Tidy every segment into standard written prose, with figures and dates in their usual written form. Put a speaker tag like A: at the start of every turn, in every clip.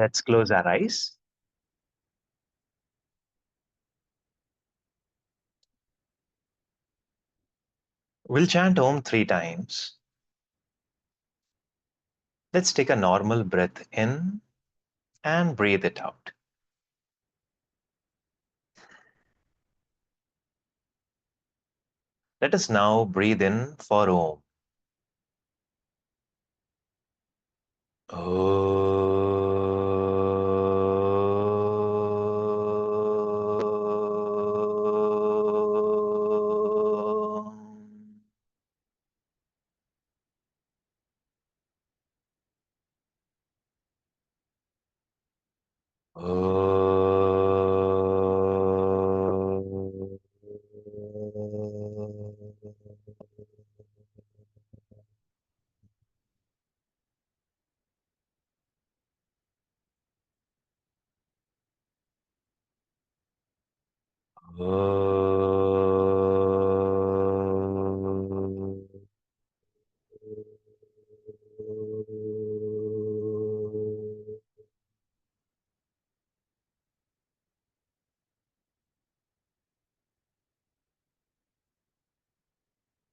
A: Let's close our eyes. We'll chant Om 3 times. Let's take a normal breath in and breathe it out. Let us now breathe in for Om.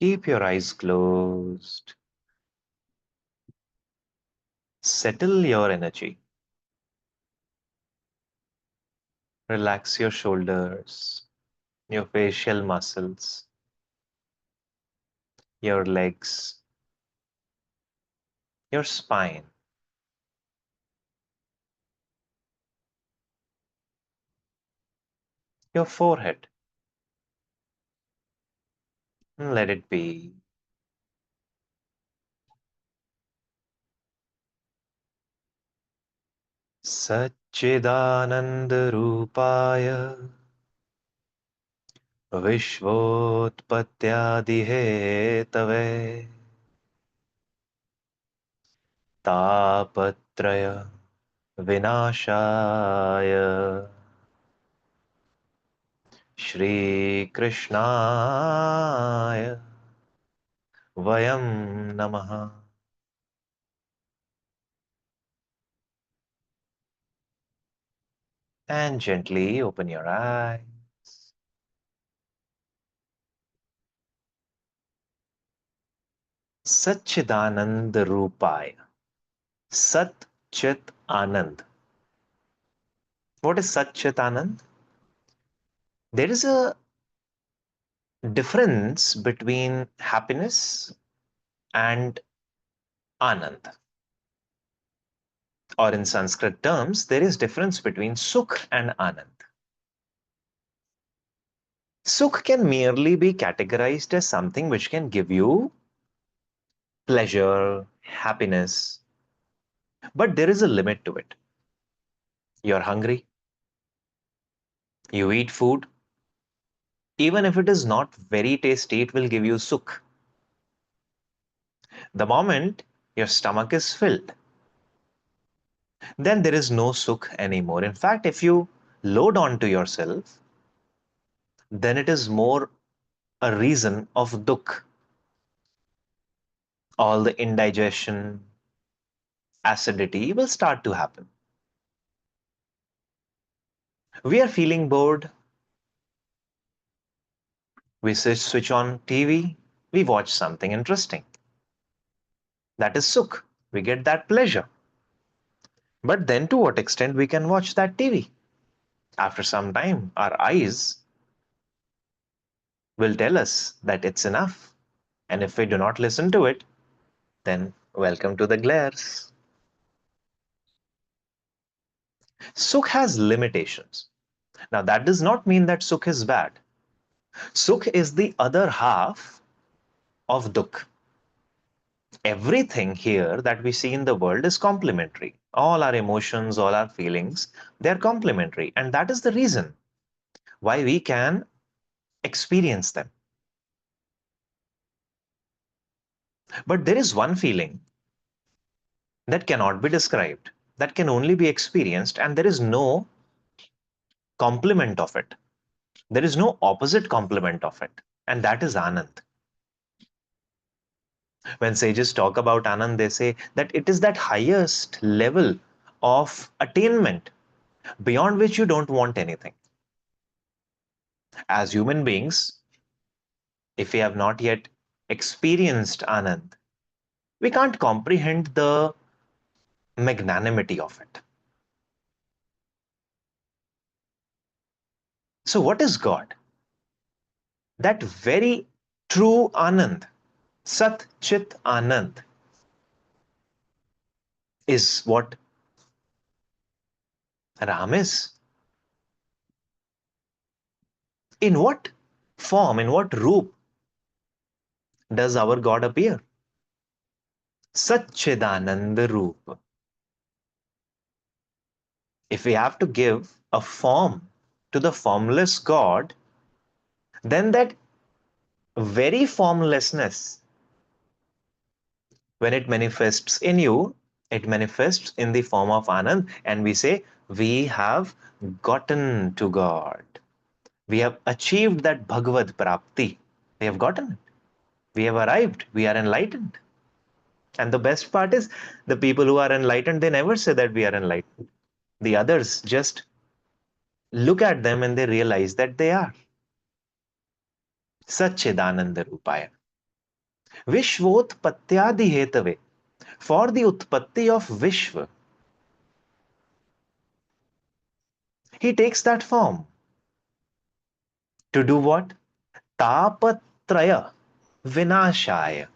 A: Keep your eyes closed. Settle your energy. Relax your shoulders, your facial muscles, your legs, your spine, your forehead. And let it be. Satchidanand Rupaya Vishvotpatyadihetave Tapatraya Vinashaya Shri Krishnaya Vayam Namaha. And gently open your eyes. Satchidanand Rupaya. Sat Chit Anand. What is Sat Chit Anand? There is a difference between happiness and Anand. Or in Sanskrit terms, there is difference between Sukh and Anand. Sukh can merely be categorized as something which can give you pleasure, happiness, but there is a limit to it. You're hungry, you eat food, even if it is not very tasty, it will give you sukh. The moment your stomach is filled, then there is no sukh anymore. In fact, if you load on to yourself, then it is more a reason of dukh. All the indigestion, acidity will start to happen. We are feeling bored. We switch on TV. We watch something interesting. That is sukh. We get that pleasure. But then to what extent we can watch that TV? After some time, our eyes will tell us that it's enough. And if we do not listen to it, then welcome to the glares. Sukh has limitations. Now, that does not mean that sukh is bad. Sukh is the other half of dukh. Everything here that we see in the world is complementary. All our emotions, all our feelings, they're complementary. And that is the reason why we can experience them. But there is one feeling that cannot be described, that can only be experienced, and there is no complement of it. There is no opposite complement of it, and that is Anand. When sages talk about Anand, they say that it is that highest level of attainment beyond which you don't want anything. As human beings, if we have not yet experienced Anand, we can't comprehend the magnanimity of it. So, what is God? That very true Anand, Sat Chit Anand, is what Ram is. In what form, in what roop does our God appear? Satchidananda Roop. If we have to give a form to the formless God, then that very formlessness, when it manifests in you, it manifests in the form of Anand, and we say, we have gotten to God. We have achieved that Bhagavad Prapti. We have gotten it. We have arrived. We are enlightened. And the best part is, the people who are enlightened, they never say that we are enlightened. The others just look at them and they realize that they are. Satchidananda Rupaya. Vishvotpatyadi hetave. For the utpatti of Vishva, he takes that form. To do what? Tapatraya vinashaya.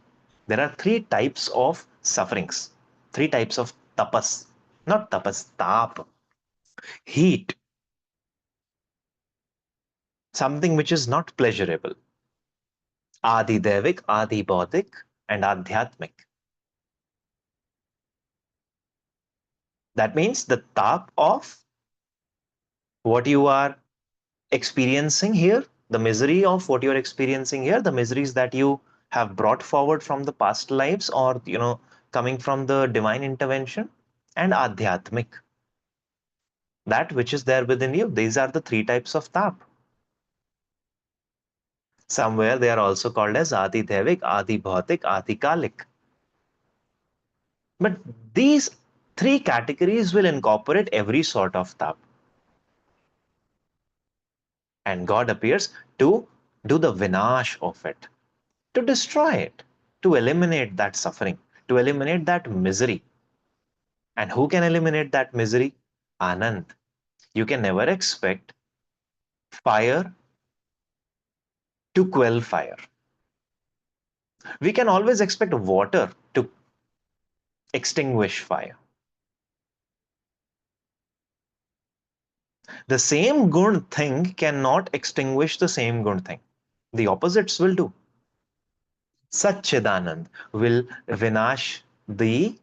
A: There are three types of sufferings, three types of tapas. Not tapas, tap. Heat, something which is not pleasurable. Adi Devik, Adi Bodhik, and Adhyatmik. That means the tap of what you are experiencing here, the misery of what you're experiencing here, the miseries that you have brought forward from the past lives, or coming from the divine intervention, and Adhyatmik, that which is there within you. These are the three types of tap. Somewhere they are also called as Adi Devik, Adi Bhautik, Adi Kalik. But these three categories will incorporate every sort of tap. And God appears to do the vinash of it, to destroy it, to eliminate that suffering, to eliminate that misery. And who can eliminate that misery? Anand. You can never expect fire to quell fire. We can always expect water to extinguish fire. The same gun thing cannot extinguish the same gun thing. The opposites will do. Satchidanand will vinash the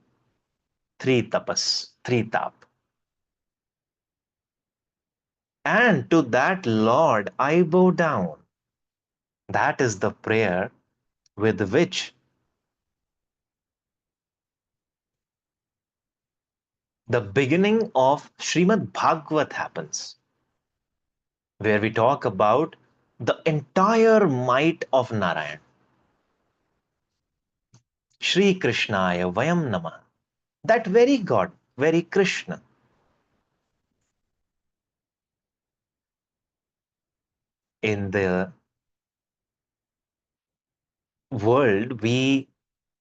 A: three tapas, three tap. And to that Lord I bow down. That is the prayer with which the beginning of Srimad Bhagavad happens, where we talk about the entire might of Narayan. Shri Krishnaya Vayam Namah. That very God, very Krishna. In the world, we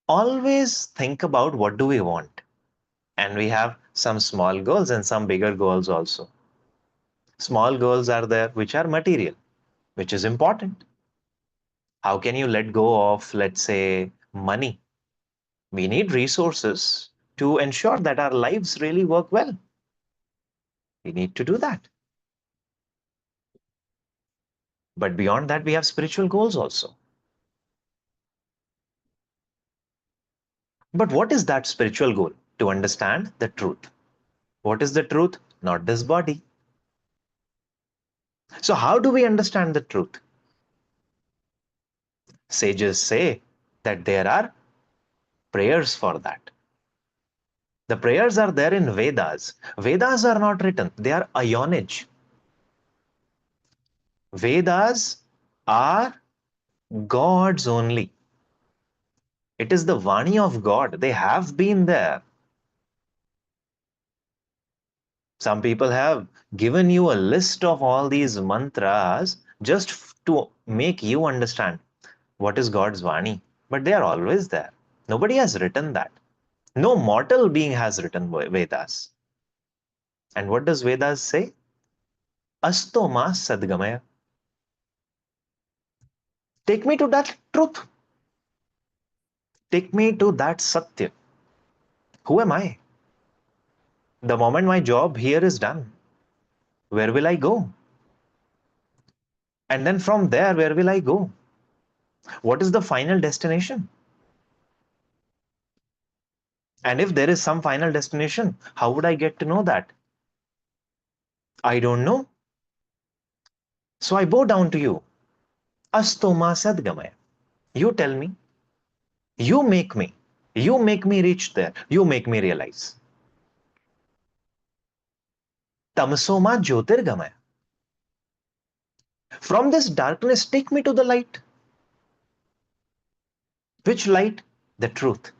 A: always think about what do we want. And we have some small goals and some bigger goals also. Small goals are there which are material, which is important. How can you let go of, let's say, money? We need resources to ensure that our lives really work well. We need to do that. But beyond that, we have spiritual goals also. But what is that spiritual goal? To understand the truth. What is the truth? Not this body. So, how do we understand the truth? Sages say that there are prayers for that. The prayers are there in Vedas. Vedas are not written, they are Ionage. Vedas are God's only. It is the Vani of God. They have been there. Some people have given you a list of all these mantras just to make you understand what is God's Vani. But they are always there. Nobody has written that. No mortal being has written Vedas. And what does Vedas say? Asto ma sadgamaya. Take me to that truth. Take me to that Satya. Who am I? The moment my job here is done, where will I go? And then from there, where will I go? What is the final destination? And if there is some final destination, how would I get to know that? I don't know. So I bow down to you. Astoma sadgamaya. You tell me. You make me. You make me reach there. You make me realize. Tamsoma jyotirgamaya. From this darkness, take me to the light. Which light? The truth.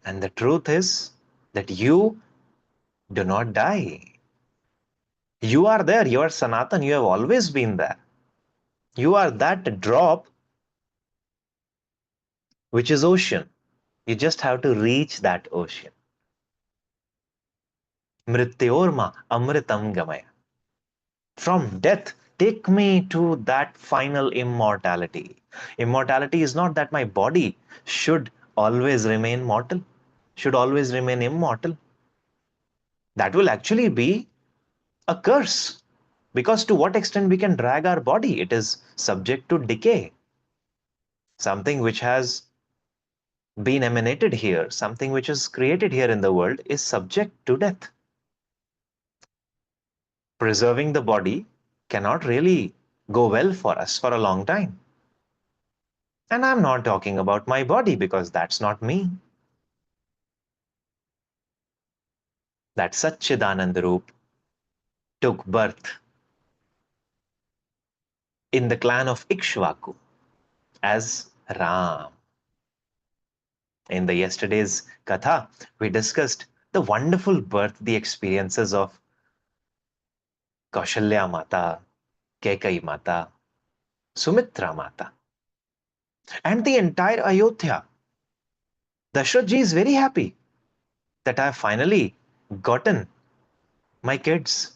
A: And the truth is that you do not die. You are there. You are Sanatan. You have always been there. You are that drop which is ocean. You just have to reach that ocean. Mrityorma amritam gamaya. From death, take me to that final immortality. Immortality is not that my body should always remain mortal, should always remain immortal. That will actually be a curse. Because to what extent we can drag our body? It is subject to decay. Something which has been emanated here, something which is created here in the world, is subject to death. Preserving the body cannot really go well for us for a long time. And I'm not talking about my body because that's not me. That Satchidanand Roop took birth in the clan of Ikshvaku as Ram. In the yesterday's Katha, we discussed the wonderful birth, the experiences of Kaushalya Mata, Kekai Mata, Sumitra Mata, and the entire Ayodhya. Dashrath is very happy that I have finally gotten my kids.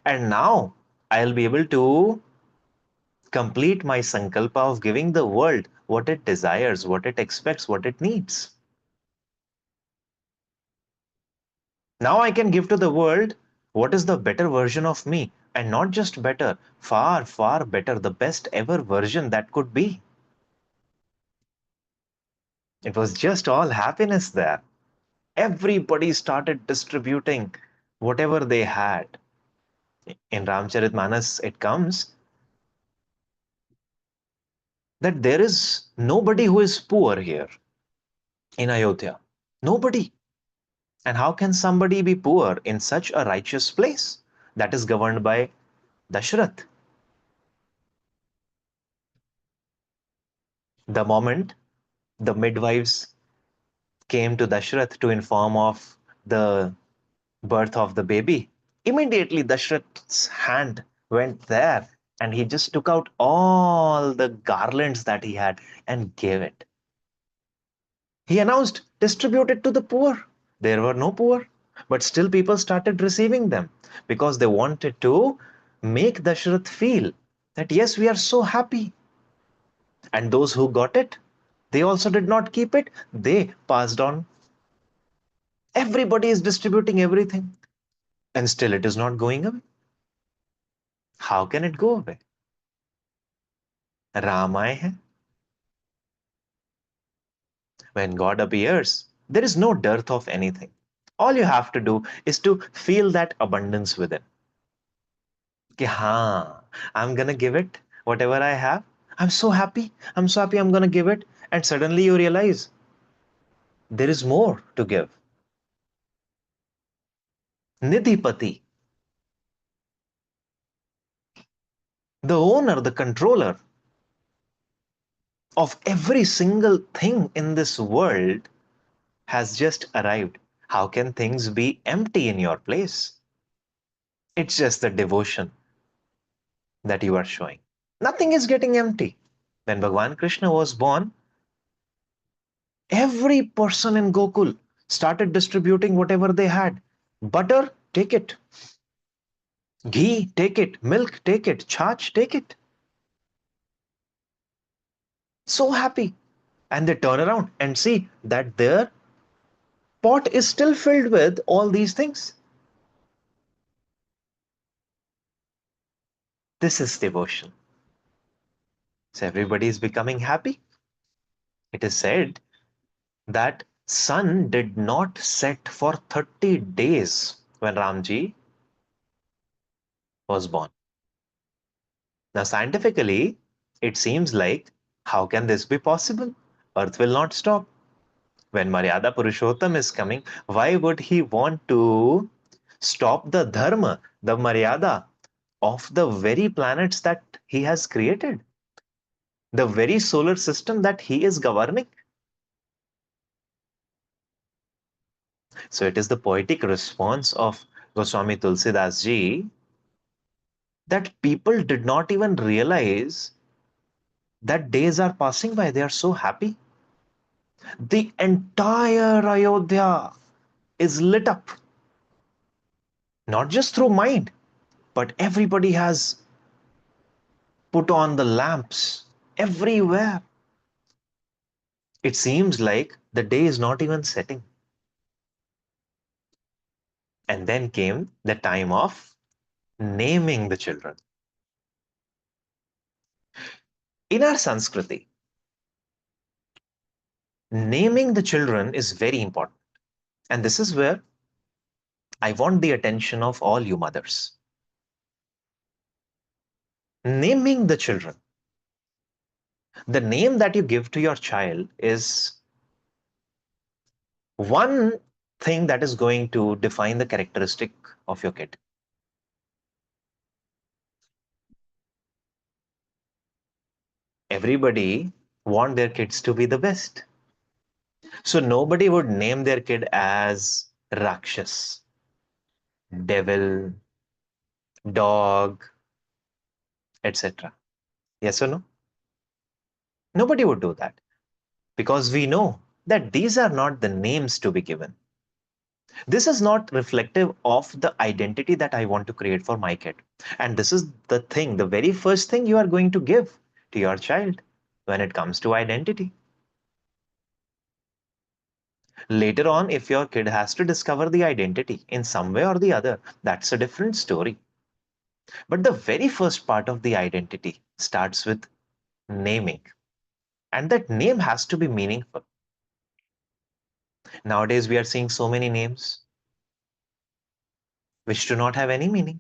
A: And now I'll be able to complete my sankalpa of giving the world what it desires, what it expects, what it needs. Now I can give to the world what is the better version of me, and not just better, far, far better, the best ever version that could be. It was just all happiness there. Everybody started distributing whatever they had. In Ramcharitmanas, it comes that there is nobody who is poor here in Ayodhya. Nobody. And how can somebody be poor in such a righteous place that is governed by Dashrath? The moment the midwives came to Dashrath to inform of the birth of the baby, immediately Dashrath's hand went there and he just took out all the garlands that he had and gave it. He announced, distribute it to the poor. There were no poor, but still people started receiving them because they wanted to make Dashrath feel that yes, we are so happy. And those who got it, they also did not keep it, they passed on. Everybody is distributing everything, and still it is not going away. How can it go away? Ramaye hai. When God appears, there is no dearth of anything. All you have to do is to feel that abundance within. कि हाँ, I'm gonna give it whatever I have. I'm so happy. I'm so happy I'm gonna give it. And suddenly you realize there is more to give. Nidhipati, the owner, the controller of every single thing in this world, has just arrived. How can things be empty in your place? It's just the devotion that you are showing. Nothing is getting empty. When Bhagwan Krishna was born, every person in Gokul started distributing whatever they had. Butter, take it. Ghee, take it. Milk, take it. Chach, take it. So happy. And they turn around and see that their pot is still filled with all these things. This is devotion. So everybody is becoming happy. It is said that sun did not set for 30 days when Ramji was born. Now, scientifically, it seems like how can this be possible? Earth will not stop. When Maryada Purushottam is coming, why would he want to stop the dharma, the Maryada of the very planets that he has created, the very solar system that he is governing? So it is the poetic response of Goswami Tulsidas ji that people did not even realize that days are passing by. They are so happy. The entire Ayodhya is lit up, not just through mind, but everybody has put on the lamps everywhere. It seems like the day is not even setting. And then came the time of naming the children. In our Sanskriti, naming the children is very important. And this is where I want the attention of all you mothers. Naming the children. The name that you give to your child is one thing that is going to define the characteristic of your kid. Everybody want their kids to be the best. So nobody would name their kid as Rakshas, devil, dog, etc. Yes or no? Nobody would do that because we know that these are not the names to be given. This is not reflective of the identity that I want to create for my kid. And this is the thing, the very first thing you are going to give to your child when it comes to identity. Later on, if your kid has to discover the identity in some way or the other, that's a different story. But the very first part of the identity starts with naming. And that name has to be meaningful. Nowadays, we are seeing so many names which do not have any meaning.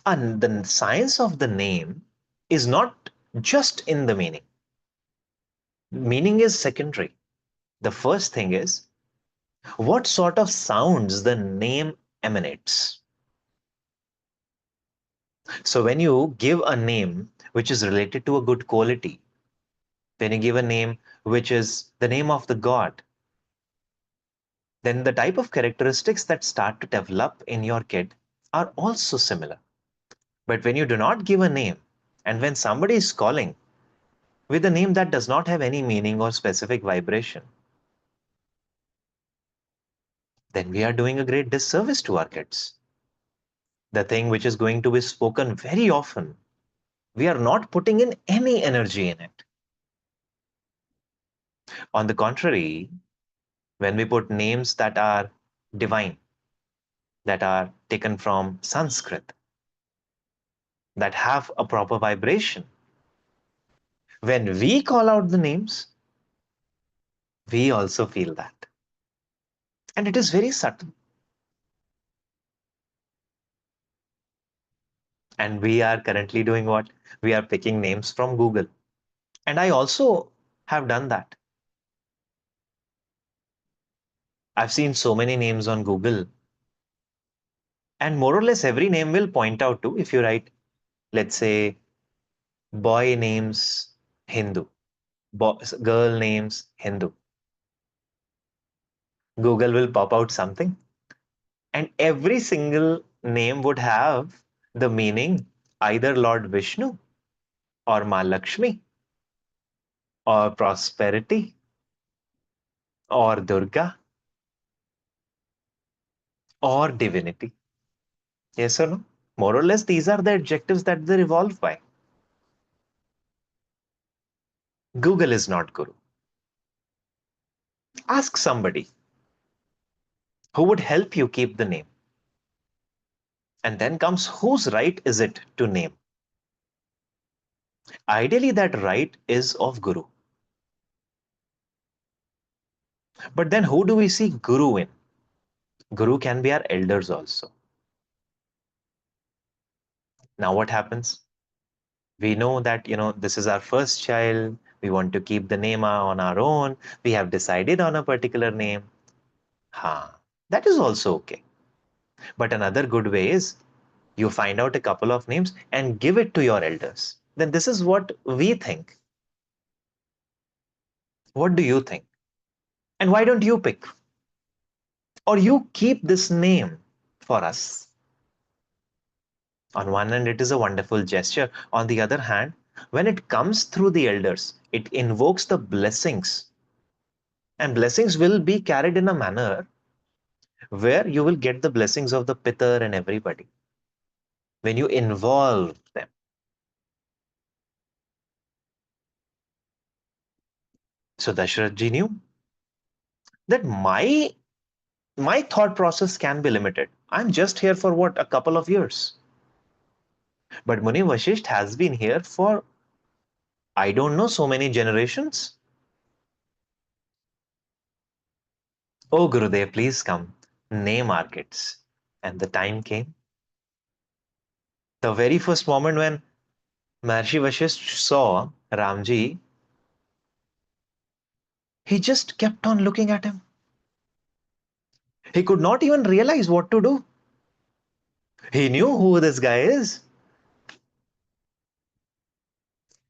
A: And the science of the name is not just in the meaning. Meaning is secondary. The first thing is what sort of sounds the name emanates. So when you give a name which is related to a good quality, when you give a name which is the name of the god, then the type of characteristics that start to develop in your kid are also similar. But when you do not give a name, and when somebody is calling with a name that does not have any meaning or specific vibration, then we are doing a great disservice to our kids. The thing which is going to be spoken very often, we are not putting in any energy in it. On the contrary, when we put names that are divine, that are taken from Sanskrit, that have a proper vibration, when we call out the names, we also feel that. And it is very subtle. And we are currently doing what? We are picking names from Google. And I also have done that. I've seen so many names on Google, and more or less every name will point out to, if you write, let's say, boy names Hindu, girl names Hindu. Google will pop out something, and every single name would have the meaning either Lord Vishnu or Ma Lakshmi or prosperity or Durga or divinity. Yes or no? More or less, these are the adjectives that they revolve by. Google is not Guru. Ask somebody who would help you keep the name. And then comes whose right is it to name? Ideally, that right is of Guru. But then who do we see Guru in? Guru can be our elders also. Now what happens? We know that, this is our first child. We want to keep the name on our own. We have decided on a particular name. That is also okay. But another good way is you find out a couple of names and give it to your elders. Then this is what we think. What do you think? And why don't you pick? Or you keep this name for us? On one hand, it is a wonderful gesture. On the other hand, when it comes through the elders, it invokes the blessings. And blessings will be carried in a manner where you will get the blessings of the Pitar and everybody when you involve them. So Dashrath ji knew that my thought process can be limited. I'm just here for what, a couple of years. But Muni Vashisht has been here for, I don't know, so many generations. Oh, Gurudev, please come. Name our kids. And the time came. The very first moment when Maharishi Vashisht saw Ramji, he just kept on looking at him. He could not even realize what to do. He knew who this guy is.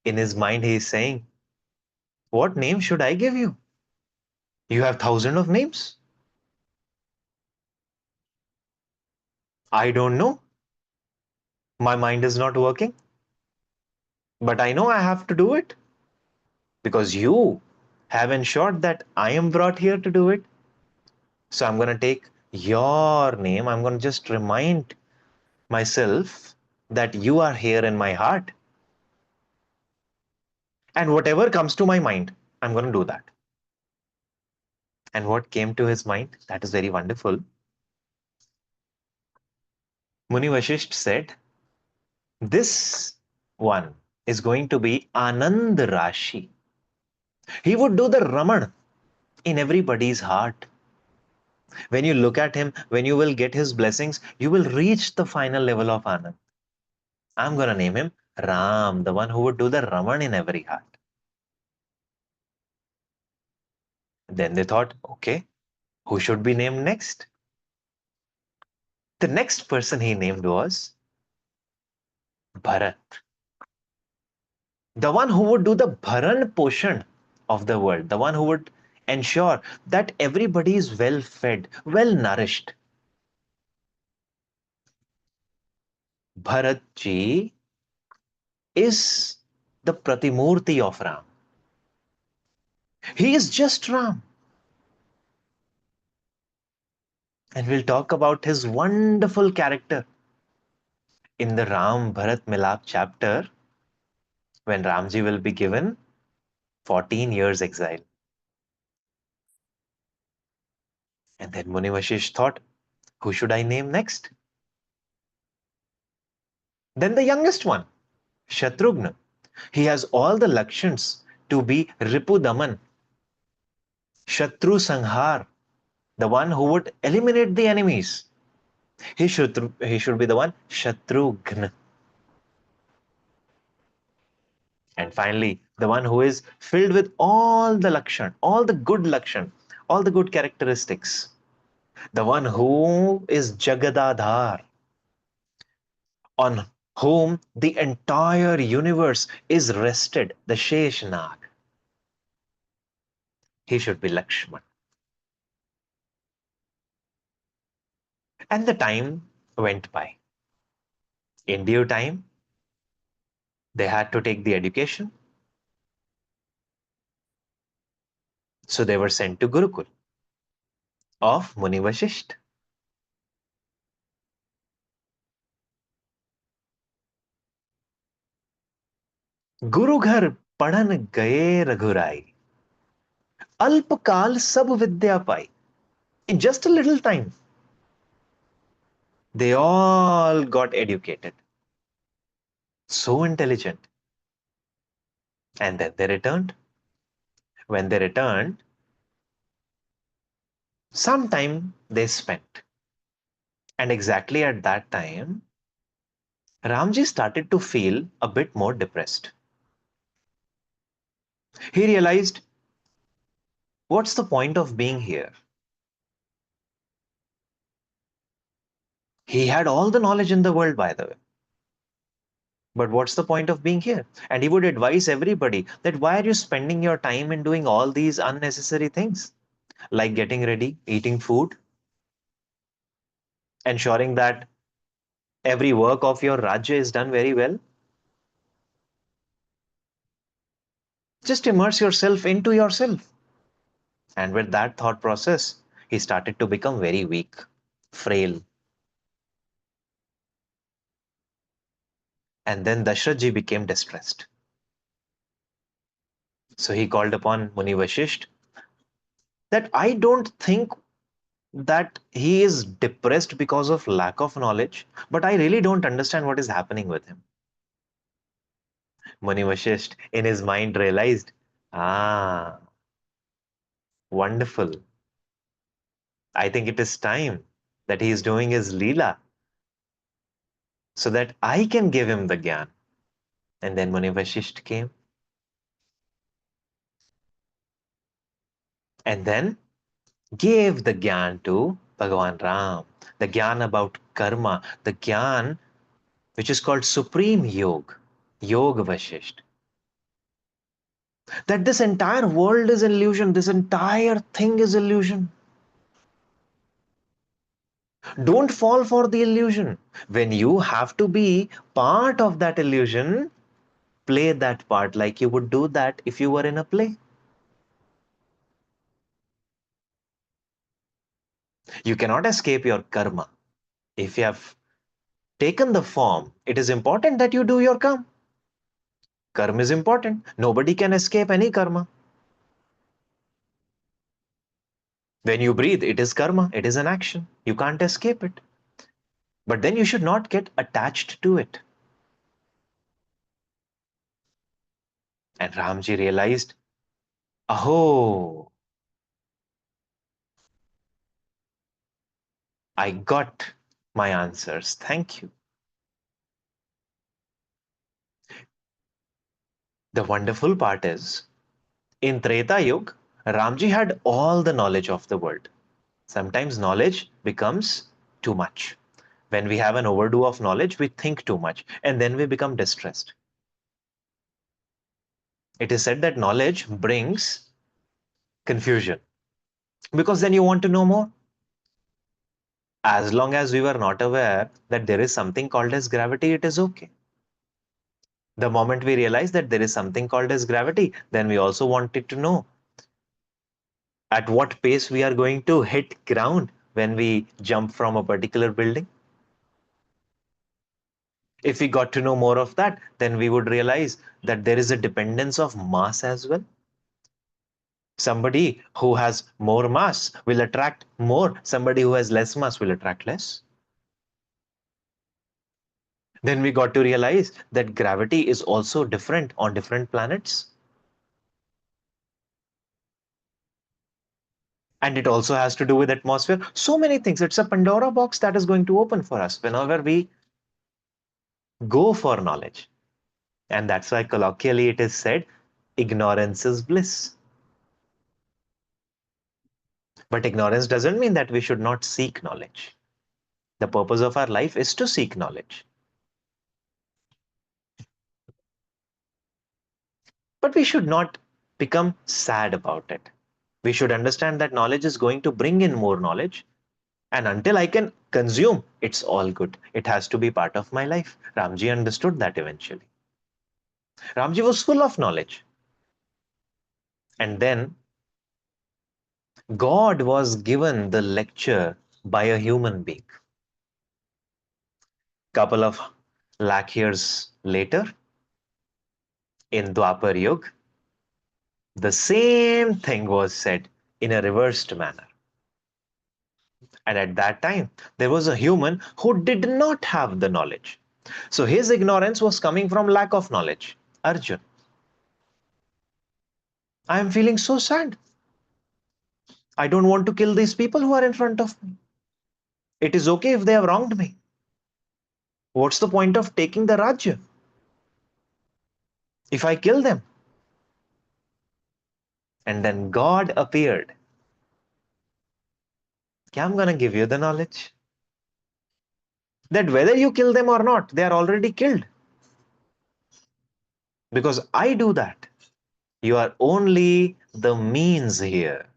A: In his mind, he is saying, what name should I give you? You have thousands of names. I don't know. My mind is not working. But I know I have to do it because you have ensured that I am brought here to do it. So I'm going to take your name. I'm going to just remind myself that you are here in my heart. And whatever comes to my mind, I'm going to do that. And what came to his mind? That is very wonderful. Muni Vashisht said, this one is going to be Anand Rashi. He would do the Raman in everybody's heart. When you look at him, when you will get his blessings, you will reach the final level of Anand. I'm going to name him Ram, the one who would do the Raman in every heart. Then they thought, okay, who should be named next? The next person he named was Bharat, the one who would do the Bharan Poshan of the world, the one who would ensure that everybody is well fed, well nourished. Bharat ji is the Pratimurti of Ram. He is just Ram. And we'll talk about his wonderful character in the Ram Bharat Milap chapter when Ramji will be given 14 years exile. And then Muni Vashish thought, who should I name next? Then the youngest one, Shatrughna. He has all the Lakshans to be Ripu Daman, Shatru Sanghar, the one who would eliminate the enemies. He should be the one, Shatrughna. And finally, the one who is filled with all the Lakshan, all the good Lakshan, all the good characteristics. The one who is Jagadadhar, on whom the entire universe is rested, the Sheshnag. He should be Lakshman. And the time went by. In due time, they had to take the education, so they were sent to Gurukul of Muni Vashisht. गुरु घर पढ़न गए रघुराई अल्पकाल सब विद्या पाई. In just a little time, they all got educated, so intelligent. And then they returned. When they returned, some time they spent. And exactly at that time, Ramji started to feel a bit more depressed. He realized, what's the point of being here? He had all the knowledge in the world, by the way. But what's the point of being here? And he would advise everybody that why are you spending your time in doing all these unnecessary things, like getting ready, eating food, ensuring that every work of your Rajya is done very well? Just immerse yourself into yourself. And with that thought process, he started to become very weak, frail. And then Dashrath became distressed. So he called upon Muni Vashisht that I don't think that he is depressed because of lack of knowledge, but I really don't understand what is happening with him. Muni Vashisht in his mind realized, ah, wonderful. I think it is time that he is doing his Leela so that I can give him the Gyan. And then Muni Vashisht came. And then gave the Gyan to Bhagavan Ram, the Gyan about karma, the Gyan which is called Supreme Yoga, Yoga Vashisht. That this entire world is illusion, this entire thing is illusion. Don't fall for the illusion. When you have to be part of that illusion, play that part like you would do that if you were in a play. You cannot escape your karma. If you have taken the form, it is important that you do your karma. Karma is important. Nobody can escape any karma. When you breathe, it is karma. It is an action. You can't escape it. But then you should not get attached to it. And Ramji realized, oh, I got my answers. Thank you. The wonderful part is, in Treta Yuga, Ramji had all the knowledge of the world. Sometimes knowledge becomes too much. When we have an overdue of knowledge, we think too much and then we become distressed. It is said that knowledge brings confusion because then you want to know more. As long as we were not aware that there is something called as gravity, it is okay. The moment we realize that there is something called as gravity, then we also wanted to know at what pace we are going to hit ground when we jump from a particular building. If we got to know more of that, then we would realize that there is a dependence of mass as well. Somebody who has more mass will attract more. Somebody who has less mass will attract less. Then we got to realize that gravity is also different on different planets. And it also has to do with atmosphere. So many things. It's a Pandora box that is going to open for us whenever we go for knowledge. And that's why colloquially it is said, ignorance is bliss. But ignorance doesn't mean that we should not seek knowledge. The purpose of our life is to seek knowledge. But we should not become sad about it. We should understand that knowledge is going to bring in more knowledge. And until I can consume, it's all good. It has to be part of my life. Ramji understood that eventually. Ramji was full of knowledge. And then God was given the lecture by a human being. Couple of lakh years later, in Dwapar Yuga, the same thing was said in a reversed manner. And at that time, there was a human who did not have the knowledge. So his ignorance was coming from lack of knowledge. Arjun, I am feeling so sad. I don't want to kill these people who are in front of me. It is okay if they have wronged me. What's the point of taking the Rajya if I kill them? And then God appeared. "Okay, I'm going to give you the knowledge that whether you kill them or not, they are already killed. Because I do that. You are only the means here.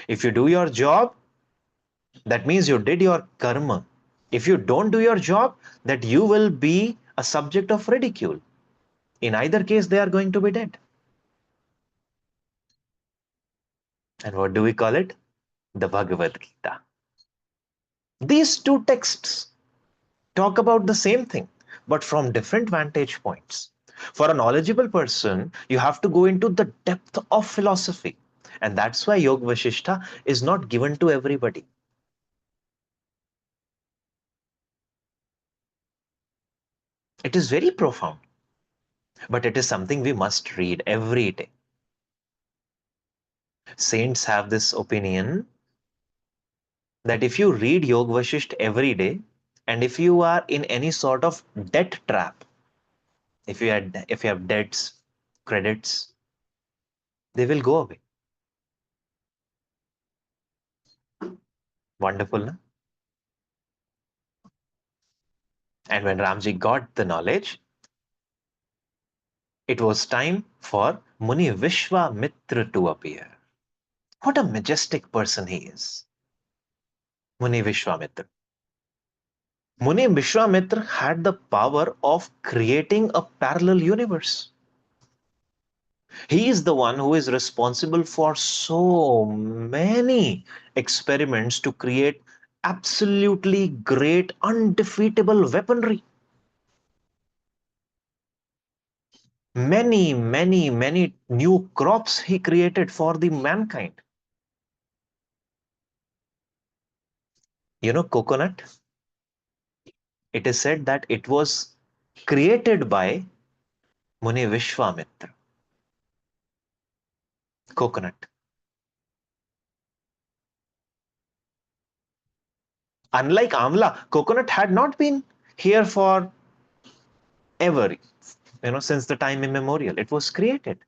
A: If you do your job, that means you did your karma. If you don't do your job, that you will be a subject of ridicule. In either case, they are going to be dead." And what do we call it? The Bhagavad Gita. These two texts talk about the same thing, but from different vantage points. For a knowledgeable person, you have to go into the depth of philosophy. And that's why Yoga Vashishta is not given to everybody. It is very profound, but it is something we must read every day. Saints have this opinion that if you read Yoga Vashisht every day, and if you are in any sort of debt trap, if you have debts, credits, they will go away. Wonderful, na? And when Ramji got the knowledge, it was time for Muni Vishwamitra to appear. What a majestic person he is, Muni Vishwamitra. Muni Vishwamitra had the power of creating a parallel universe. He is the one who is responsible for so many experiments to create absolutely great, undefeatable weaponry. Many new crops he created for the mankind. You know, coconut, it is said that it was created by Muni Vishwamitra. Coconut. Unlike Amla, coconut had not been here for ever, since the time immemorial. It was created.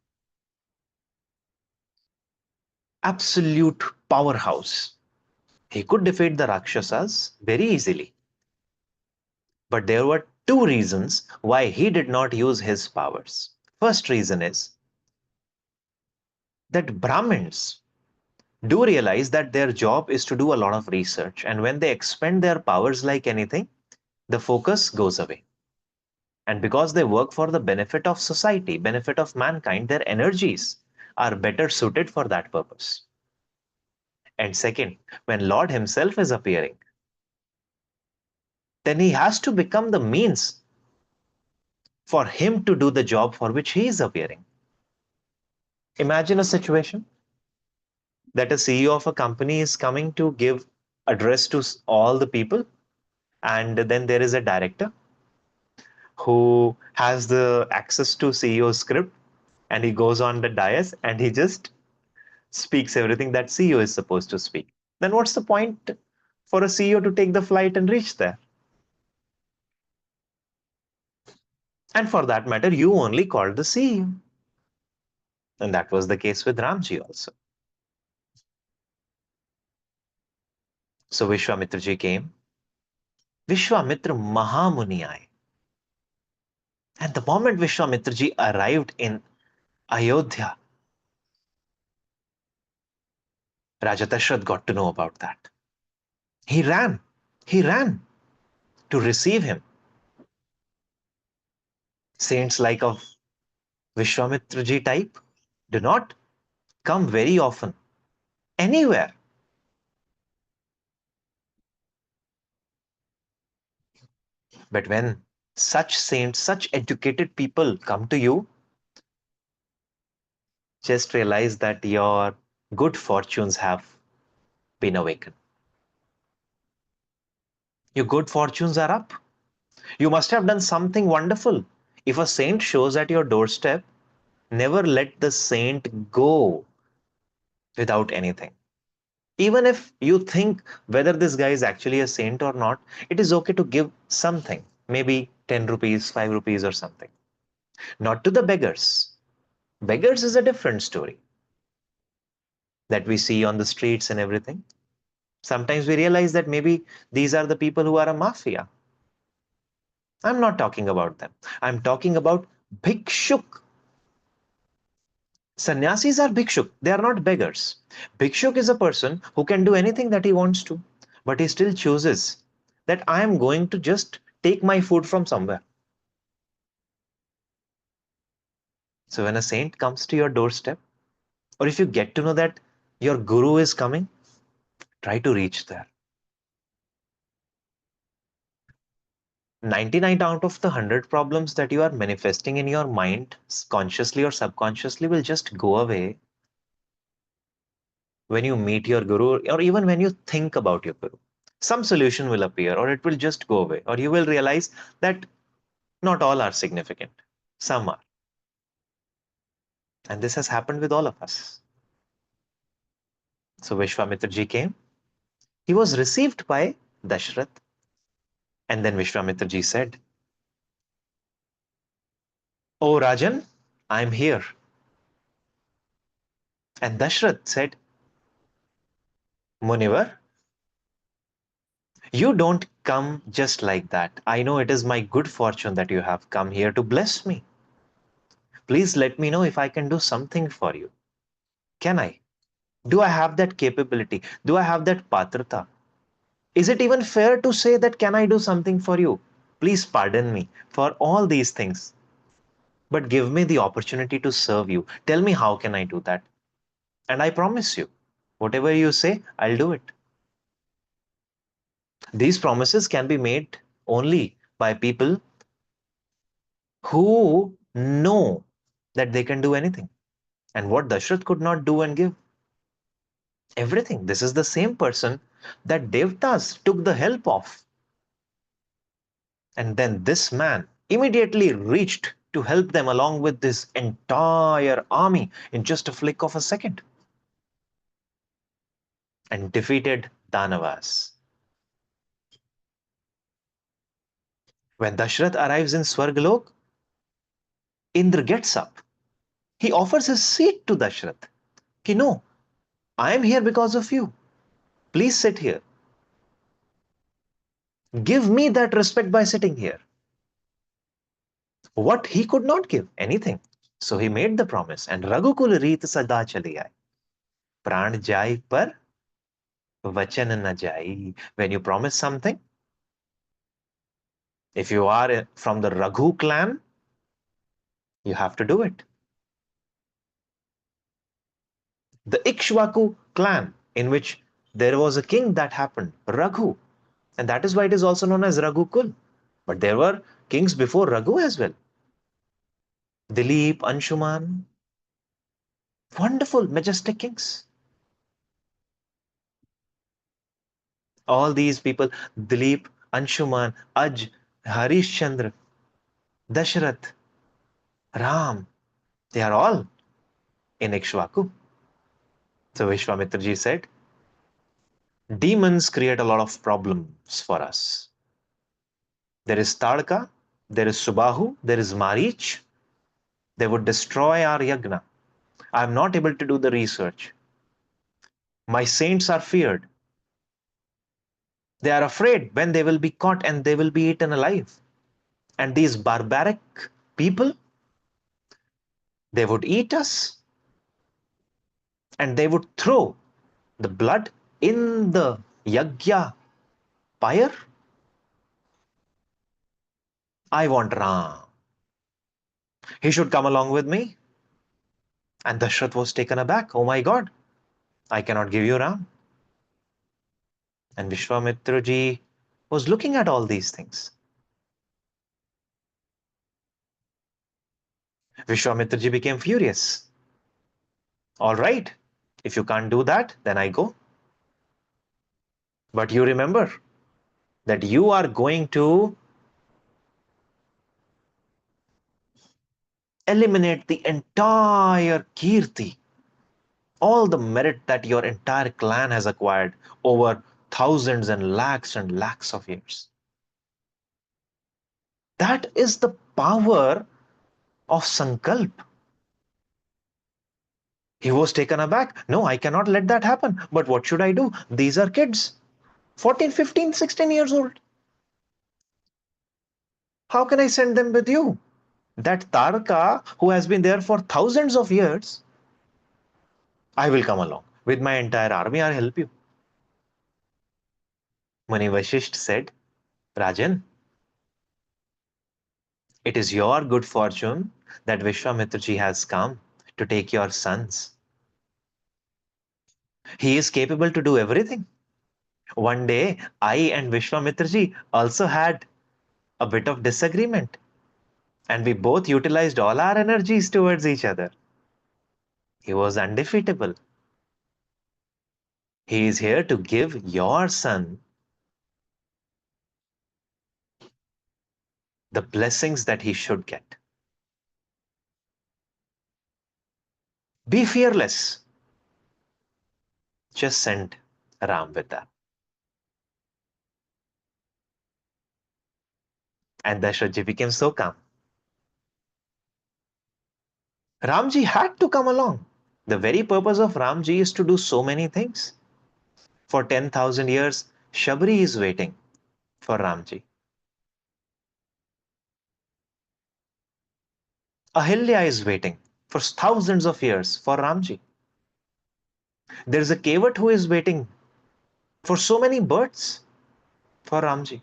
A: Absolute powerhouse. He could defeat the Rakshasas very easily. But there were two reasons why he did not use his powers. First reason is that Brahmins do realize that their job is to do a lot of research. And when they expend their powers like anything, the focus goes away. And because they work for the benefit of society, benefit of mankind, their energies are better suited for that purpose. And second, when Lord himself is appearing, then he has to become the means for him to do the job for which he is appearing. Imagine a situation that a CEO of a company is coming to give address to all the people, and then there is a director who has the access to CEO script, and he goes on the dais and he just speaks everything that CEO is supposed to speak. Then what's the point for a CEO to take the flight and reach there? And for that matter, you only called the CEO. And that was the case with Ramji also. So Vishwamitra ji came. Vishwamitra Mahamuni aaye. And the moment Vishwamitra ji arrived in Ayodhya, Raja Dashrath got to know about that. He ran. He ran to receive him. Saints like of Vishwamitraji type do not come very often anywhere. But when such saints, such educated people come to you, just realize that your good fortunes have been awakened. Your good fortunes are up. You must have done something wonderful. If a saint shows at your doorstep, never let the saint go without anything. Even if you think whether this guy is actually a saint or not, it is okay to give something, maybe 10 rupees, 5 rupees, or something. Not to the beggars. Beggars is a different story that we see on the streets and everything. Sometimes we realize that maybe these are the people who are a mafia. I'm not talking about them. I'm talking about bhikshuk. Sannyasis are bhikshuk. They are not beggars. Bhikshuk is a person who can do anything that he wants to, but he still chooses that I am going to just take my food from somewhere. So when a saint comes to your doorstep, or if you get to know that your guru is coming, try to reach there. 99 out of the 100 problems that you are manifesting in your mind, consciously or subconsciously, will just go away when you meet your guru, or even when you think about your guru. Some solution will appear, or it will just go away, or you will realize that not all are significant. Some are. And this has happened with all of us. So Vishwamitra ji came. He was received by Dashrath. And then Vishwamitra ji said, "Oh Rajan, I'm here." And Dashrath said, "Munivar, you don't come just like that. I know it is my good fortune that you have come here to bless me. Please let me know if I can do something for you. Can I? Do I have that capability? Do I have that patrata? Is it even fair to say that can I do something for you? Please pardon me for all these things, but give me the opportunity to serve you. Tell me how can I do that? And I promise you, whatever you say, I'll do it." These promises can be made only by people who know that they can do anything. And what Dashrath could not do and give everything. This is the same person that Devtas took the help of. And then this man immediately reached to help them along with this entire army in just a flick of a second and defeated Danavas. When Dashrath arrives in Swargalok, Indra gets up. He offers his seat to Dashrath. Ki no, I am here because of you. Please sit here. Give me that respect by sitting here. What he could not give, anything. So he made the promise, and Raghukul Reet Sada Chali Aaye. Pran jai par vachan na jai. When you promise something, if you are from the Raghu clan, you have to do it. The Ikshwaku clan, in which there was a king that happened, Raghu, and that is why it is also known as Raghukul. But there were kings before Raghu as well. Dilip, Anshuman, wonderful, majestic kings. All these people, Dilip, Anshuman, Aj, Harish Chandra, Dashrath, Ram, they are all in Ikshwaku. So Vishwamitra ji said, demons create a lot of problems for us. There is Tadka, there is Subahu, there is Marich. They would destroy our yagna. I am not able to do the research. My saints are feared. They are afraid when they will be caught and they will be eaten alive. And these barbaric people, they would eat us and they would throw the blood in the yagya Pyre? I want Ram. He should come along with me. And Dashrath was taken aback. Oh my God, I cannot give you Ram. And Vishwamitra ji was looking at all these things. Vishwamitra ji became furious. All right, if you can't do that, then I go. But you remember that you are going to eliminate the entire kirti, all the merit that your entire clan has acquired over thousands and lakhs of years. That is the power of Sankalp. He was taken aback. No, I cannot let that happen. But what should I do? These are kids, 14, 15, 16 years old. How can I send them with you? That Tarka, who has been there for thousands of years, I will come along. With my entire army, I'll help you. Mani Vashisht said, Rajan, it is your good fortune that Vishwamitraji has come to take your sons. He is capable to do everything. One day, I and Vishwamitraji also had a bit of disagreement, and we both utilized all our energies towards each other. He was undefeatable. He is here to give your son the blessings that he should get. Be fearless. Just send Ram with that. And Dashrathji became so calm. Ramji had to come along. The very purpose of Ramji is to do so many things. For 10,000 years, Shabri is waiting for Ramji. Ahilya is waiting for thousands of years for Ramji. There is a Kevat who is waiting for so many birds for Ramji.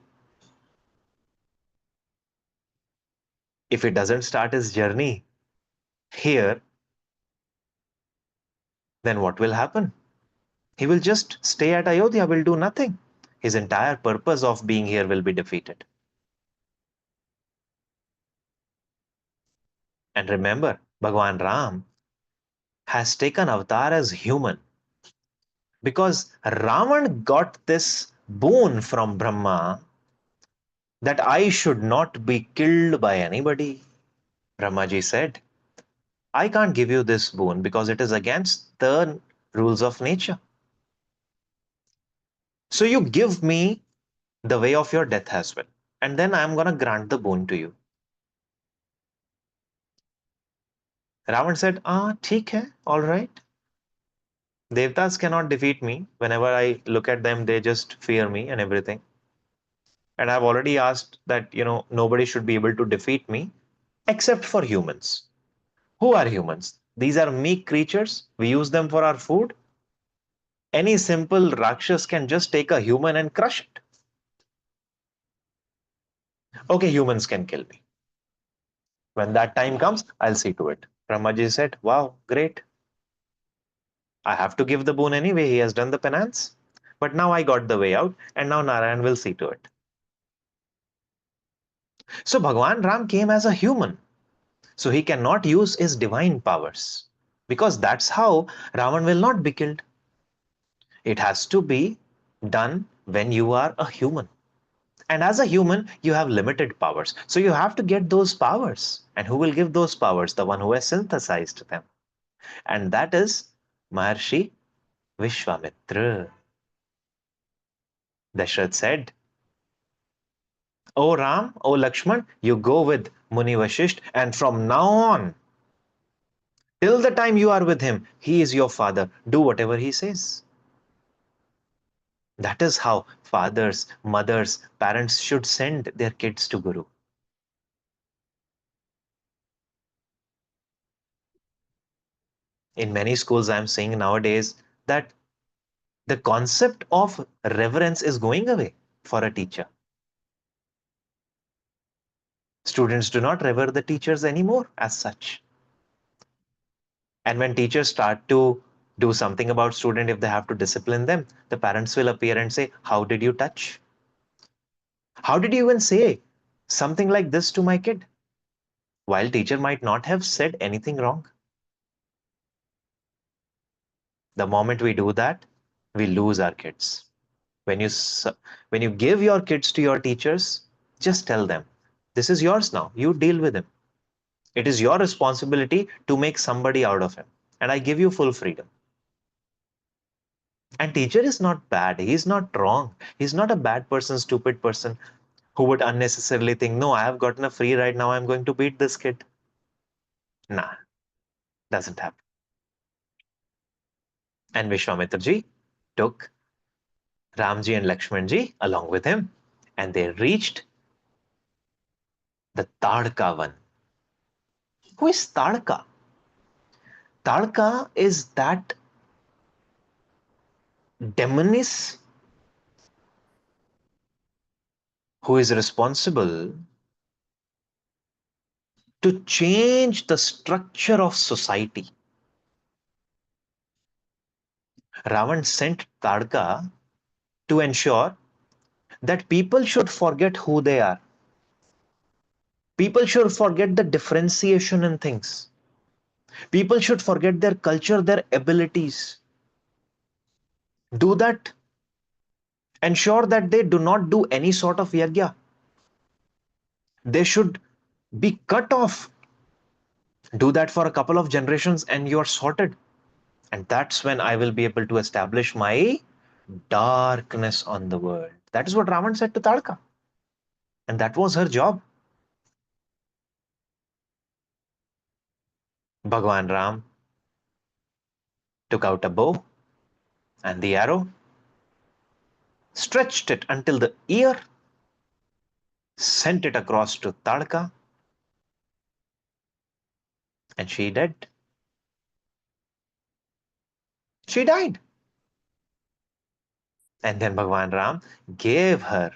A: If he doesn't start his journey here, then what will happen? He will just stay at Ayodhya, will do nothing. His entire purpose of being here will be defeated. And remember, Bhagwan Ram has taken avatar as human because Ravan got this boon from Brahma that I should not be killed by anybody. Brahmaji said, I can't give you this boon because it is against the rules of nature. So you give me the way of your death as well. And then I'm going to grant the boon to you. Ravan said, theek hai, all right. Devtas cannot defeat me. Whenever I look at them, they just fear me and everything. And I've already asked that, nobody should be able to defeat me except for humans. Who are humans? These are meek creatures. We use them for our food. Any simple Rakshas can just take a human and crush it. Okay, humans can kill me. When that time comes, I'll see to it. Brahmaji said, wow, great. I have to give the boon anyway. He has done the penance. But now I got the way out, and now Narayan will see to it. So Bhagwan Ram came as a human. So he cannot use his divine powers. Because that's how Ravan will not be killed. It has to be done when you are a human. And as a human, you have limited powers. So you have to get those powers. And who will give those powers? The one who has synthesized them. And that is Maharshi Vishwamitra. Dashrath said, O Ram, O Lakshman, you go with Muni Vashisht, and from now on, till the time you are with him, he is your father. Do whatever he says. That is how fathers, mothers, parents should send their kids to Guru. In many schools, I'm seeing nowadays that the concept of reverence is going away. for a teacher. Students do not revere the teachers anymore as such. And when teachers start to do something about student, if they have to discipline them, the parents will appear and say, how did you touch? How did you even say something like this to my kid? While teacher might not have said anything wrong. The moment we do that, we lose our kids. When you when you give your kids to your teachers, just tell them, this is yours now. You deal with him. It is your responsibility to make somebody out of him. And I give you full freedom. And teacher is not bad. He's not wrong. He's not a bad person, stupid person who would unnecessarily think, no, I have gotten a free ride. Now I'm going to beat this kid. Nah, doesn't happen. And Vishwamitraji took Ramji and Lakshmanji along with him. And they reached the Tadka one. Who is Tadka? Tadka is that demoness who is responsible to change the structure of society. Ravan sent Tadka to ensure that people should forget who they are. People should forget the differentiation in things. People should forget their culture, their abilities. Do that. Ensure that they do not do any sort of yagya. They should be cut off. Do that for a couple of generations and you're sorted. And that's when I will be able to establish my darkness on the world. That is what Ravan said to Tadka. And that was her job. Bhagwan Ram took out a bow and the arrow, stretched it until the ear, sent it across to Tadka, and she did. She died. And then Bhagwan Ram gave her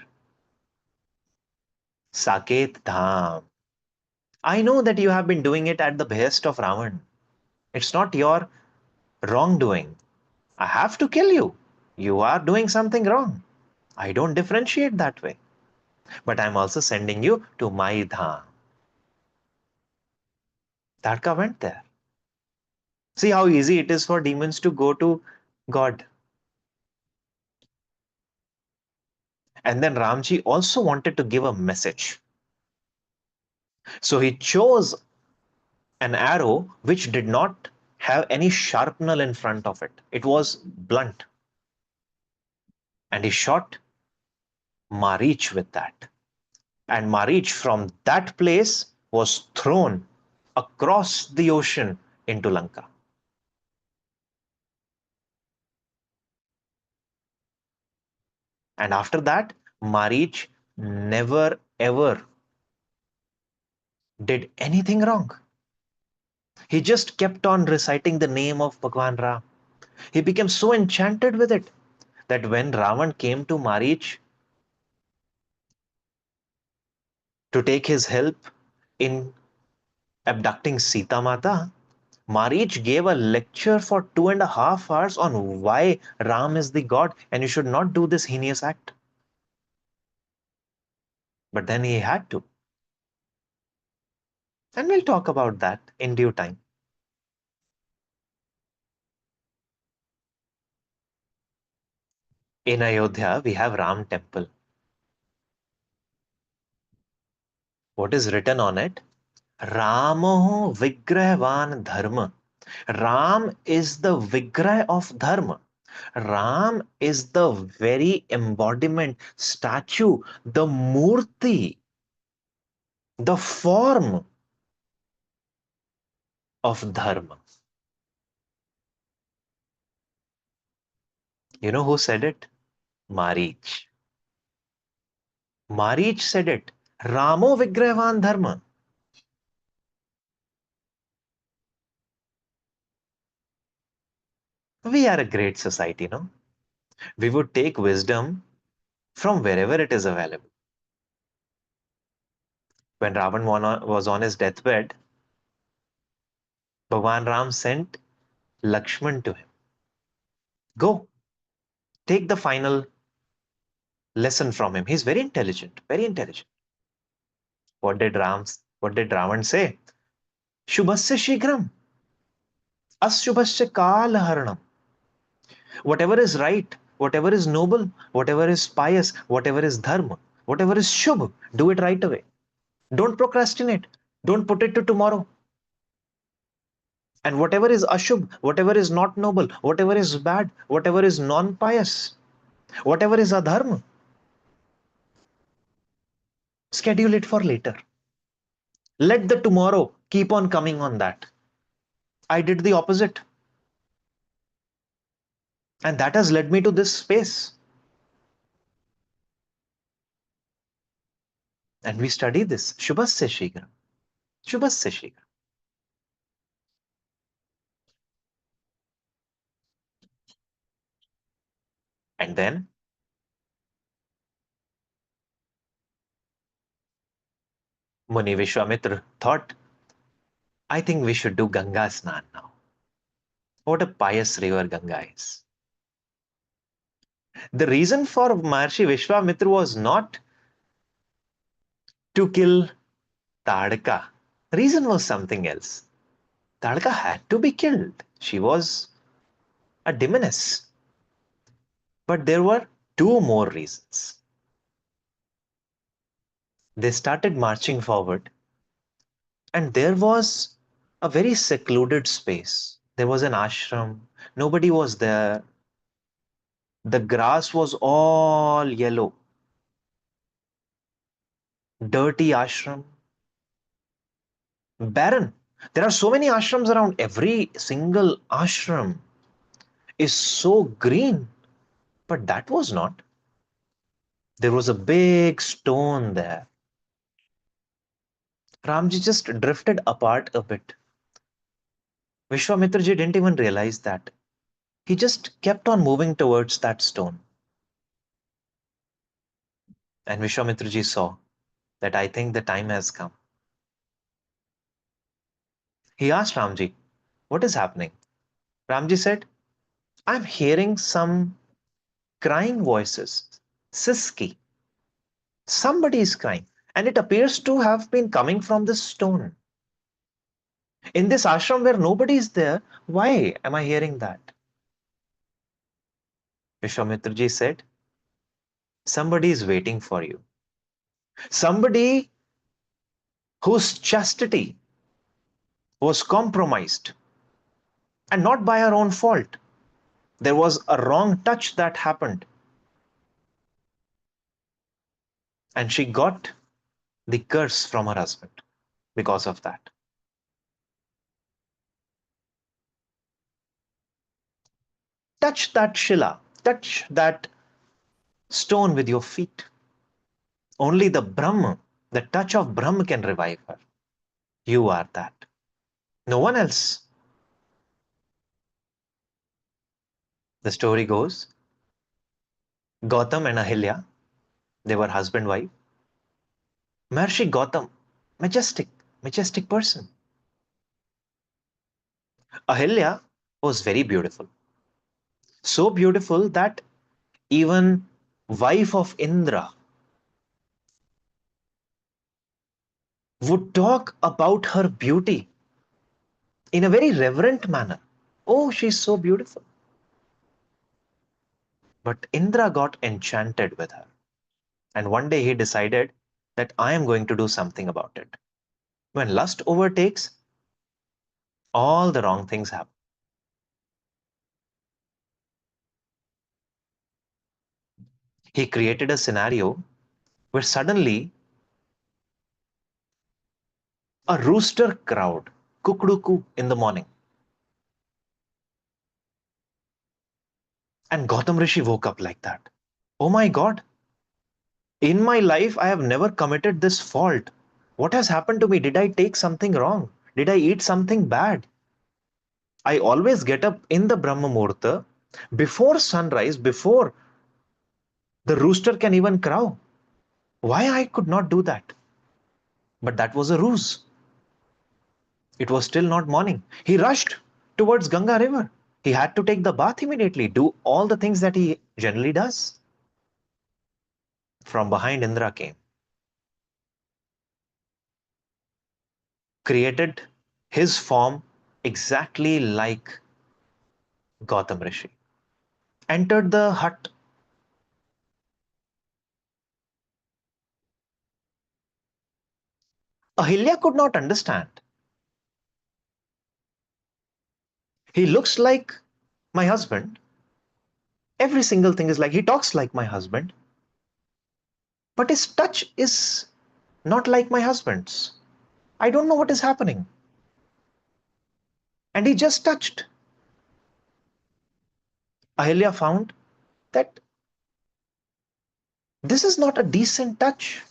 A: Saket Dham. I know that you have been doing it at the behest of Ravan. It's not your wrongdoing. I have to kill you. You are doing something wrong. I don't differentiate that way. But I'm also sending you to my Dham. Tadka went there. See how easy it is for demons to go to God. And then Ramji also wanted to give a message. So he chose an arrow which did not have any sharpener in front of it. It was blunt. And he shot Marich with that. And Marich from that place was thrown across the ocean into Lanka. And after that, Marich never ever did anything wrong. He just kept on reciting the name of Bhagwan Ram. He became so enchanted with it that when Ravan came to Marich to take his help in abducting Sita Mata, Marich gave a lecture for 2.5 hours on why Ram is the god and you should not do this heinous act. But then he had to. And we'll talk about that in due time. In Ayodhya, we have Ram temple. What is written on it? Ramo Vigrahvan Dharma. Ram is the Vigrah of Dharma. Ram is the very embodiment, statue, the murti, the form of Dharma. You know who said it? Marich. Marich said it. Ramo Vigrahvan Dharma. We are a great society, no? We would take wisdom from wherever it is available. When Ravan was on his deathbed, Bhagwan Ram sent Lakshman to him. Go, take the final lesson from him. He's very intelligent, very intelligent. What did Ravan say? Shubhasya Shigram, Ashubhasya Kalaharanam. Whatever is right, whatever is noble, whatever is pious, whatever is dharma, whatever is shubh, do it right away. Don't procrastinate. Don't put it to tomorrow. And whatever is ashubh, whatever is not noble, whatever is bad, whatever is non-pious, whatever is adharma, schedule it for later. Let the tomorrow keep on coming on that. I did the opposite. And that has led me to this space. And we study this. Shubhasya Shigram. Shubhasya Shigram. And then Muni Vishwamitra thought, I think we should do Ganga Snan now. What a pious river Ganga is. The reason for Maharshi Vishwamitra was not to kill Tadka. The reason was something else. Tadka had to be killed. She was a demoness. But there were two more reasons. They started marching forward, and there was a very secluded space. There was an ashram. Nobody was there. The grass was all yellow. Dirty ashram. Barren. There are so many ashrams around. Every single ashram is so green. But that was not. There was a big stone there. Ramji just drifted apart a bit. Vishwamitraji didn't even realize that. He just kept on moving towards that stone. And Vishwamitraji saw that I think the time has come. He asked Ramji, what is happening? Ramji said, I'm hearing some crying voices. Siski. Somebody is crying. And it appears to have been coming from this stone. In this ashram where nobody is there, why am I hearing that? Vishwamitraji said, somebody is waiting for you. Somebody whose chastity was compromised, and not by her own fault. There was a wrong touch that happened. And she got the curse from her husband because of that. Touch that Shila, touch that stone with your feet. Only the Brahma, the touch of Brahma can revive her. You are that. No one else. The story goes, Gautam and Ahilya, they were husband-wife. Maharishi Gautam, majestic person. Ahilya was very beautiful. So beautiful that even wife of Indra would talk about her beauty in a very reverent manner. Oh, she's so beautiful. But Indra got enchanted with her. And one day he decided that I am going to do something about it. When lust overtakes, all the wrong things happen. He created a scenario where suddenly a rooster crowed, kukduku in the morning. And Gautam Rishi woke up like that. Oh my God, in my life, I have never committed this fault. What has happened to me? Did I take something wrong? Did I eat something bad? I always get up in the Brahma Muhurta before sunrise, before The rooster can even crow. Why I could not do that? But that was a ruse. It was still not morning. He rushed towards Ganga river. He had to take the bath immediately, do all the things that he generally does. From behind, Indra came, created his form exactly like Gautam Rishi, entered the hut. Ahilya could not understand. He looks like my husband. Every single thing is like he talks like my husband, but his touch is not like my husband's. I don't know what is happening. And he just touched. Ahilya found that this is not a decent touch.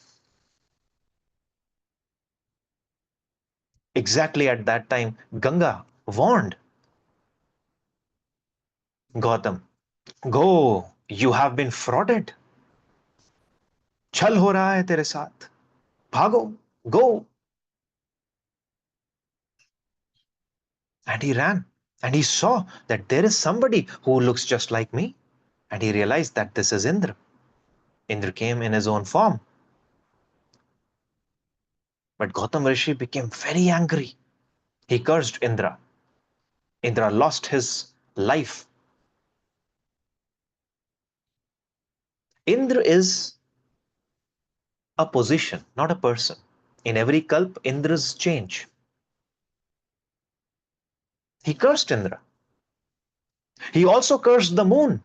A: Exactly at that time, Ganga warned Gautam, go, you have been frauded. छल हो रहा है तेरे साथ. भागो, go. And he ran. And he saw that there is somebody who looks just like me. And he realized that this is Indra. Indra came in his own form. But Gautam Rishi became very angry. He cursed Indra. Indra lost his life. Indra is a position, not a person. In every kalp, Indra's change. He cursed Indra. He also cursed the moon.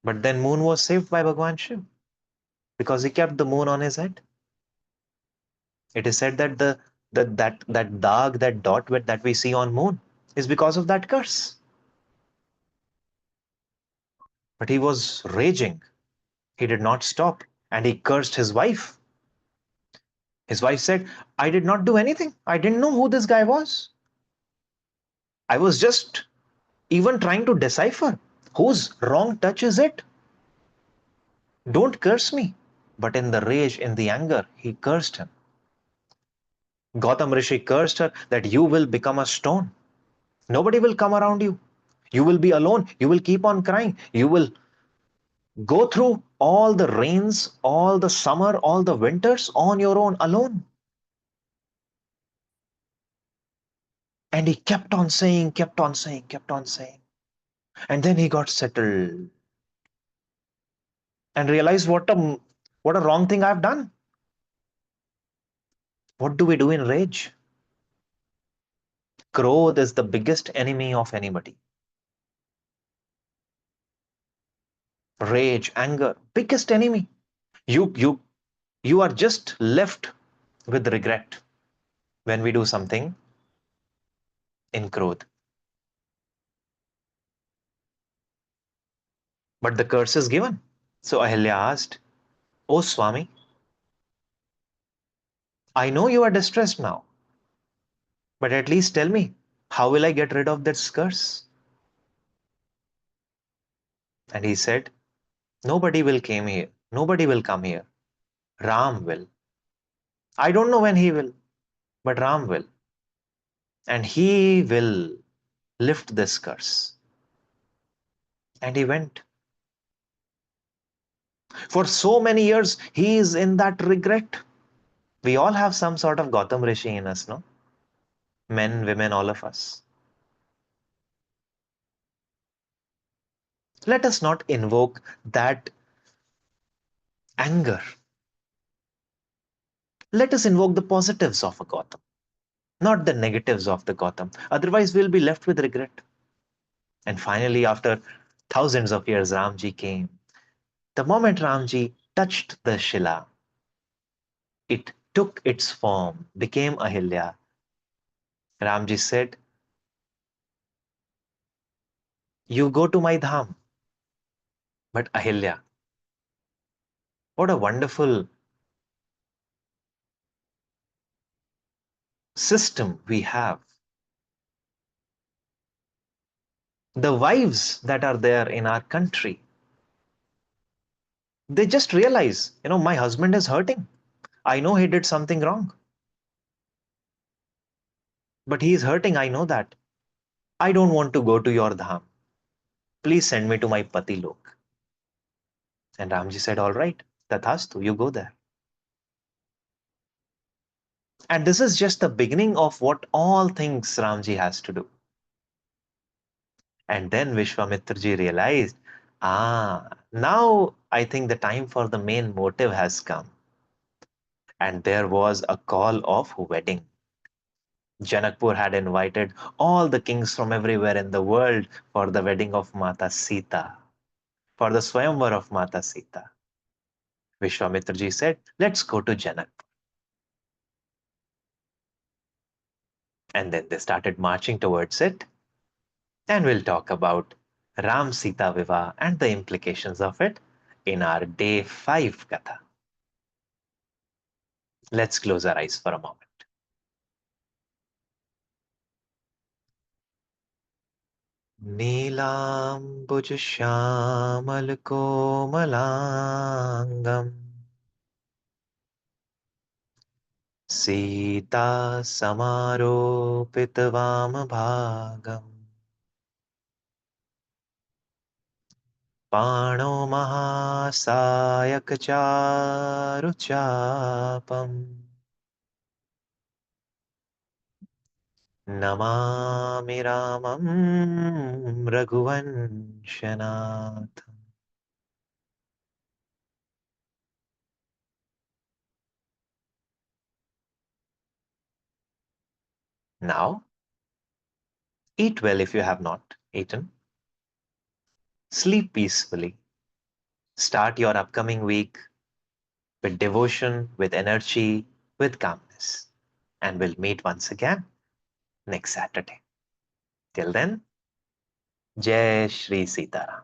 A: But then moon was saved by Bhagwan Shiv because he kept the moon on his head. It is said that that dag, that dot that we see on moon is because of that curse. But he was raging. He did not stop and he cursed his wife. His wife said, I did not do anything. I didn't know who this guy was. I was just even trying to decipher whose wrong touch is it. Don't curse me. But in the rage, in the anger, he cursed him. Gautam Rishi cursed her that you will become a stone. Nobody will come around you. You will be alone. You will keep on crying. You will go through all the rains, all the summer, all the winters on your own, alone. And he kept on saying, kept on saying, kept on saying. And then he got settled and realized what a wrong thing I've done. What do we do in rage? Growth is the biggest enemy of anybody. Rage, anger, biggest enemy. You are just left with regret when we do something in growth. But the curse is given. So Ahilya asked, Oh Swami, I know you are distressed now, but at least tell me, how will I get rid of this curse? And he said, Nobody will come here. Nobody will come here. Ram will. I don't know when he will, but Ram will. And he will lift this curse. And he went. For so many years, he is in that regret. We all have some sort of Gautam Rishi in us, no? Men, women, all of us. Let us not invoke that anger. Let us invoke the positives of a Gautam, not the negatives of the Gautam. Otherwise, we'll be left with regret. And finally, after thousands of years, Ramji came. The moment Ramji touched the Shila, it took its form, became Ahilya. Ramji said, You go to my dham. But Ahilya, what a wonderful system we have. The wives that are there in our country, they just realize, my husband is hurting. I know he did something wrong, but he is hurting. I know that. I don't want to go to your dham. Please send me to my Pati Lok. And Ramji said, all right, Tathastu, you go there. And this is just the beginning of what all things Ramji has to do. And then Vishwamitraji realized, now I think the time for the main motive has come. And there was a call of wedding. Janakpur had invited all the kings from everywhere in the world for the wedding of Mata Sita, for the Swayamvar of Mata Sita. Vishwamitraji said, let's go to Janakpur. And then they started marching towards it. And we'll talk about Ram Sita Vivaha and the implications of it in our day 5 Katha. Let's close our eyes for a moment. नीलाम्बुजश्यामलकोमलाङ्गम् Sita समारोपितवामभागम् पाणौ महासायकचारुचापम् Namami रामं रघुवंशनाथ. Now, eat well if you have not eaten. Sleep peacefully. Start your upcoming week with devotion, with energy, with calmness. And we'll meet once again next Saturday. Till then, Jai Shri Sitaram.